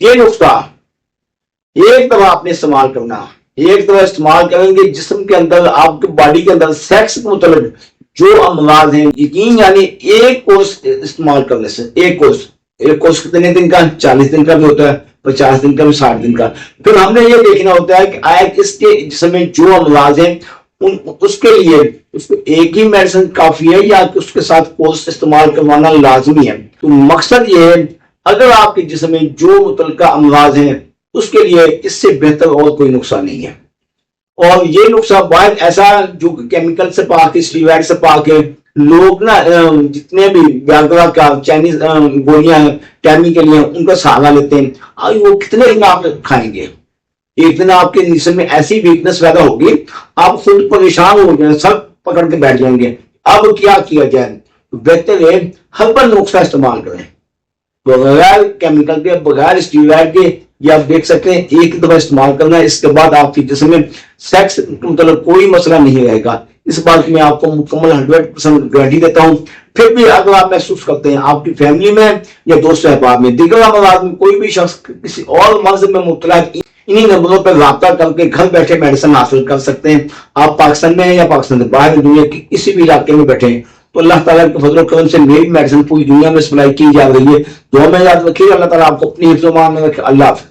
یہ نسخہ ایک دفعہ آپ نے استعمال کرنا، ایک دفعہ استعمال کریں گے، جسم کے اندر آپ کے باڈی کے اندر سیکس کے متعلق جو امراض ہیں، یقین یعنی ایک کورس استعمال کرنے سے، ایک کورس کتنے دن کا؟ 40 دن کا بھی ہوتا ہے، 50 دن کا بھی، 60 دن کا۔ پھر ہم نے یہ دیکھنا ہوتا ہے کہ آیا اس کے جسم میں جو امراض ہیں اس کے لیے اس کو ایک ہی میڈیسن کافی ہے یا اس کے ساتھ کورس استعمال کروانا لازمی ہے۔ تو مقصد یہ ہے اگر آپ کے جسم میں جو متعلقہ امراض ہیں اس کے لیے اس سے بہتر اور کوئی نسخہ نہیں ہے، اور یہ نسخہ باہر ایسا جو کیمیکل سے پاک ہے، اسٹیرائڈ سے پاک ہے۔ لوگ نا جتنے بھی ویاگرا کا چائنیز گولیاں ہیں ٹیمی کے لیے ان کا سہارا لیتے ہیں، وہ کتنے دن آپ کھائیں گے؟ ایک دن آپ کے جسم میں ایسی ویکنس پیدا ہوگی آپ خود پریشان ہو جائیں، سر پکڑ کے بیٹھ جائیں گے۔ اب کیا کیا جائے؟ بہتر ہے ہربل نسخہ استعمال کریں، بغیر کیمیکل کے، بغیر اسٹیرائڈ کے۔ یہ آپ دیکھ سکتے ہیں ایک دفعہ استعمال کرنا ہے، اس کے بعد آپ کے جسم میں سیکس مطلب کوئی مسئلہ نہیں رہے گا۔ اس بات کی میں آپ کو مکمل 100% گارنٹی دیتا ہوں۔ پھر بھی اگر آپ محسوس کرتے ہیں آپ کی فیملی میں یا دوست احباب میں دیگر امراض میں کوئی بھی شخص کسی اور مرض میں مبتلا ہے، انہی نمبروں پر رابطہ کر کے گھر بیٹھے میڈیسن حاصل کر سکتے ہیں۔ آپ پاکستان میں ہیں یا پاکستان سے باہر دنیا کے کسی بھی علاقے میں بیٹھے ہیں تو اللہ تعالیٰ کے فضل و کرم سے میری میڈیسن پوری دنیا میں سپلائی کی جا رہی ہے۔ دعا میں یاد رکھیے، اللہ تعالیٰ آپ کو اپنی حفظ و امان میں رکھے۔ اللہ حافظ۔